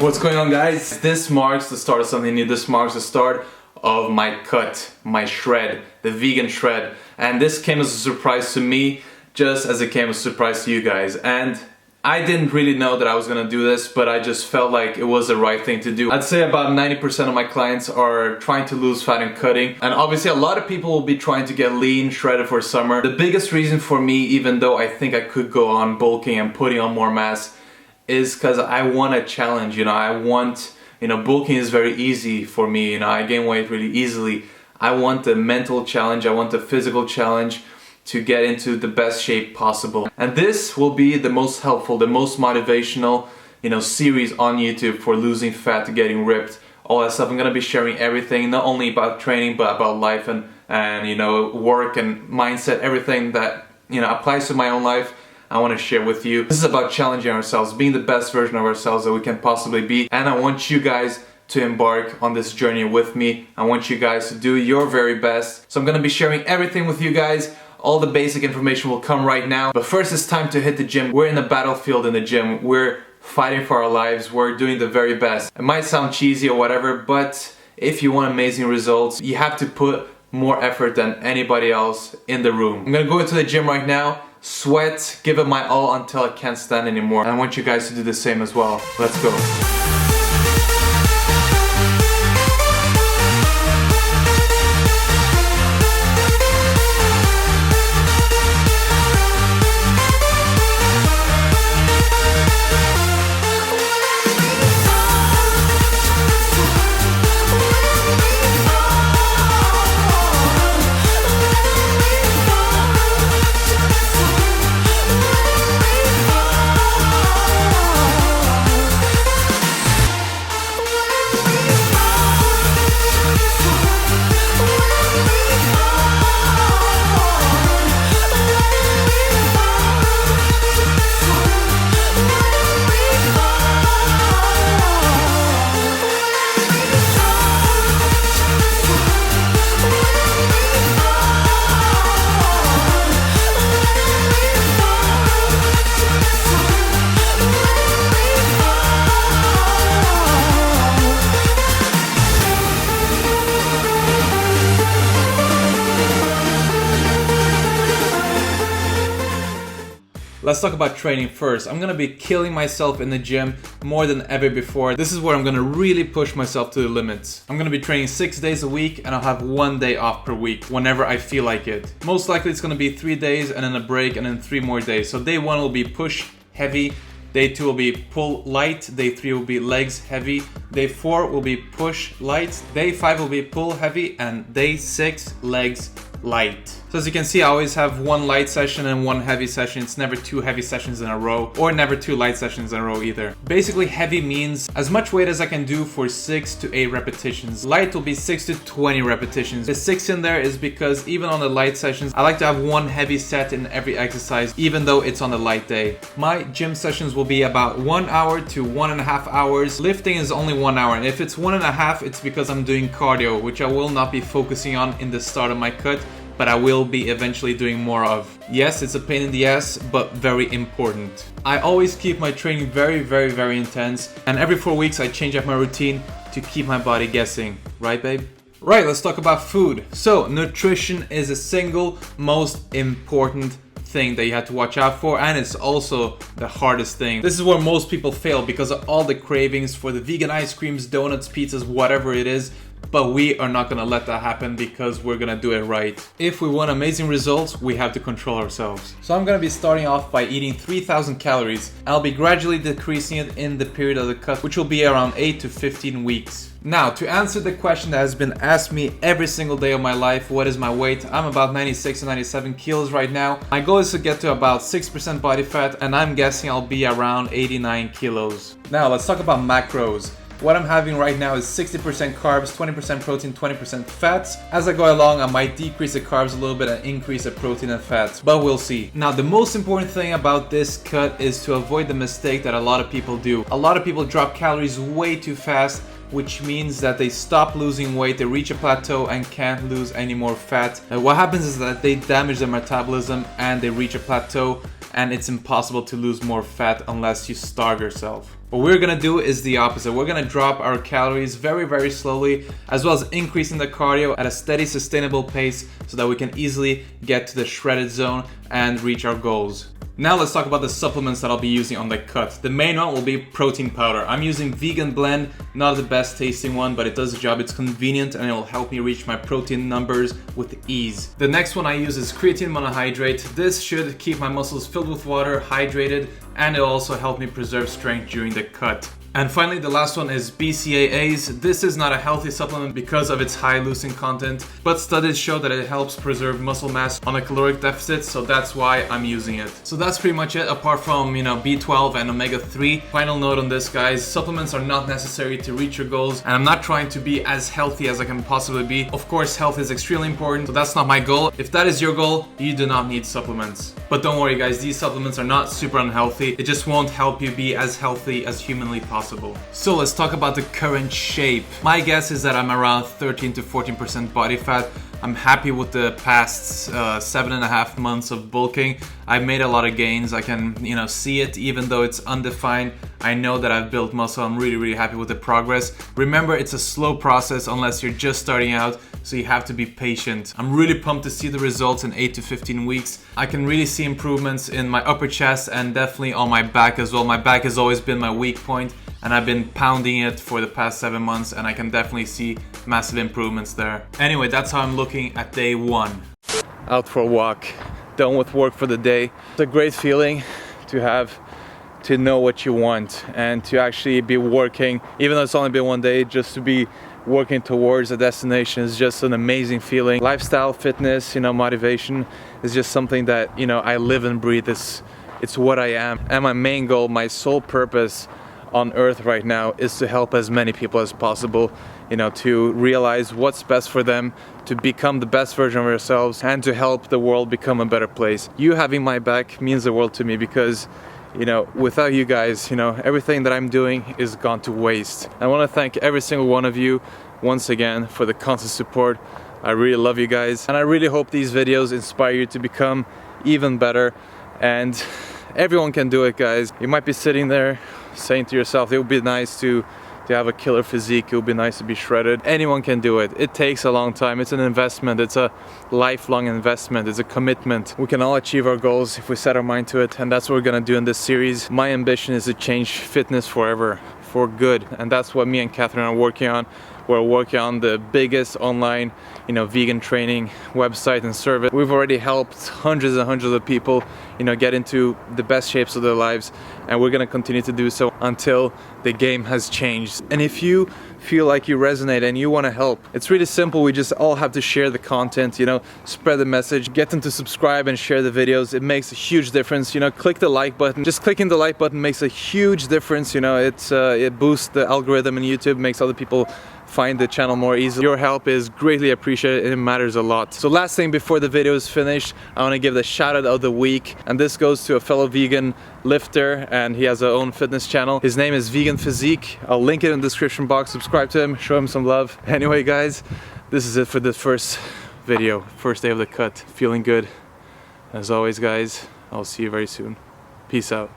What's going on, guys? This marks the start of something new. This marks the start of my cut, my shred, the vegan shred. And this came as a surprise to me, just as it came as a surprise to you guys. And I didn't really know that I was gonna do this, but I just felt like it was the right thing to do. I'd say about 90% of my clients are trying to lose fat and cutting. And obviously a lot of people will be trying to get lean, shredded for summer. The biggest reason for me, even though I think I could go on bulking and putting on more mass, is because I want a challenge. Bulking is very easy for me. I gain weight really easily. I want the mental challenge. I want the physical challenge to get into the best shape possible. And this will be the most helpful, the most motivational, series on YouTube for losing fat to getting ripped. All that stuff. I'm gonna be sharing everything, not only about training, but about life and work and mindset, everything that applies to my own life. I want to share with you. This is about challenging ourselves, being the best version of ourselves that we can possibly be. And I want you guys to embark on this journey with me. I want you guys to do your very best. So I'm going to be sharing everything with you guys. All the basic information will come right now. But first it's time to hit the gym. We're in the battlefield in the gym. We're fighting for our lives. We're doing the very best. It might sound cheesy or whatever, but if you want amazing results, you have to put more effort than anybody else in the room. I'm going to go into the gym right now. Sweat, give it my all until I can't stand anymore. And I want you guys to do the same as well. Let's go. Let's talk about training first. I'm gonna be killing myself in the gym more than ever before. This is where I'm gonna really push myself to the limits. I'm gonna be training 6 days a week and I'll have 1 day off per week whenever I feel like it. Most likely it's gonna be 3 days and then a break and then 3 more days. So day 1 will be push heavy, day 2 will be pull light, day 3 will be legs heavy, day 4 will be push light, day 5 will be pull heavy, and day 6 legs light. So as you can see, I always have 1 light session and 1 heavy session. It's never 2 heavy sessions in a row, or never 2 light sessions in a row either. Basically, heavy means as much weight as I can do for 6 to 8 repetitions. Light will be 6 to 20 repetitions. The 6 in there is because even on the light sessions, I like to have 1 heavy set in every exercise, even though it's on the light day. My gym sessions will be about 1 hour to 1.5 hours. Lifting is only 1 hour, and if it's 1.5, it's because I'm doing cardio, which I will not be focusing on in the start of my cut, but I will be eventually doing more of. Yes, it's a pain in the ass, but very important. I always keep my training very, very, very intense, and every 4 weeks I change up my routine to keep my body guessing. Right, babe? Right, let's talk about food. So, nutrition is the single most important thing that you have to watch out for, and it's also the hardest thing. This is where most people fail because of all the cravings for the vegan ice creams, donuts, pizzas, whatever it is. But we are not gonna let that happen because we're gonna do it right. If we want amazing results, we have to control ourselves. So I'm gonna be starting off by eating 3,000 calories. I'll be gradually decreasing it in the period of the cut, which will be around 8 to 15 weeks. Now, to answer the question that has been asked me every single day of my life, what is my weight? I'm about 96 to 97 kilos right now. My goal is to get to about 6% body fat, and I'm guessing I'll be around 89 kilos. Now, let's talk about macros. What I'm having right now is 60% carbs, 20% protein, 20% fats. As I go along, I might decrease the carbs a little bit and increase the protein and fats, but we'll see. Now, the most important thing about this cut is to avoid the mistake that a lot of people do. A lot of people drop calories way too fast, which means that they stop losing weight, they reach a plateau and can't lose any more fat. And what happens is that they damage their metabolism and they reach a plateau and it's impossible to lose more fat unless you starve yourself. What we're gonna do is the opposite. We're gonna drop our calories very slowly, as well as increasing the cardio at a steady, sustainable pace so that we can easily get to the shredded zone and reach our goals. Now let's talk about the supplements that I'll be using on the cut. The main one will be protein powder. I'm using Vegan Blend, not the best tasting one, but it does the job. It's convenient and it'll help me reach my protein numbers with ease. The next one I use is creatine monohydrate. This should keep my muscles filled with water, hydrated, and it'll also help me preserve strength during the cut. And finally, the last one is BCAAs. This is not a healthy supplement because of its high leucine content, but studies show that it helps preserve muscle mass on a caloric deficit, so that's why I'm using it. So that's pretty much it, apart from, B12 and omega-3. Final note on this, guys, supplements are not necessary to reach your goals, and I'm not trying to be as healthy as I can possibly be. Of course, health is extremely important, so that's not my goal. If that is your goal, you do not need supplements. But don't worry, guys, these supplements are not super unhealthy. It just won't help you be as healthy as humanly possible. So let's talk about the current shape. My guess is that I'm around 13 to 14% body fat. I'm happy with the past 7.5 months of bulking. I've made a lot of gains. I can, see it even though it's undefined. I know that I've built muscle. I'm really happy with the progress. Remember, it's a slow process unless you're just starting out, so you have to be patient. I'm really pumped to see the results in 8 to 15 weeks. I can really see improvements in my upper chest and definitely on my back as well. My back has always been my weak point, and I've been pounding it for the past 7 months, and I can definitely see massive improvements there. Anyway, that's how I'm looking at day 1. Out for a walk, done with work for the day. It's a great feeling to know what you want and to actually be working, even though it's only been 1 day, just to be working towards a destination is just an amazing feeling. Lifestyle, fitness, motivation is just something that, I live and breathe. It's what I am. And my main goal, my sole purpose on earth right now is to help as many people as possible, to realize what's best for them, to become the best version of ourselves, and to help the world become a better place. You having my back means the world to me because, without you guys, everything that I'm doing is gone to waste. I want to thank every single one of you once again for the constant support. I really love you guys, and I really hope these videos inspire you to become even better. And everyone can do it, guys. You might be sitting there saying to yourself, it would be nice to have a killer physique, it would be nice to be shredded. Anyone can do it. It takes a long time. It's an investment. It's a lifelong investment. It's a commitment. We can all achieve our goals if we set our mind to it, and that's what we're gonna do in this series. My ambition is to change fitness forever, for good, and that's what me and Catherine are working on. We're working on the biggest online, vegan training website and service. We've already helped hundreds and hundreds of people, get into the best shapes of their lives, and we're gonna continue to do so until the game has changed. And if you feel like you resonate and you wanna help, it's really simple. We just all have to share the content, spread the message, get them to subscribe and share the videos. It makes a huge difference. Click the like button. Just clicking the like button makes a huge difference. It boosts the algorithm in YouTube, makes other people find the channel more easily. Your help is greatly appreciated and it matters a lot. So last thing before the video is finished, I want to give the shout out of the week, and this goes to a fellow vegan lifter, and he has his own fitness channel. His name is Vegan Physique. I'll link it in the description box. Subscribe to him, show him some love. Anyway, guys, this is it for the first video, first day of the cut. Feeling good. As always, guys, I'll see you very soon. Peace out.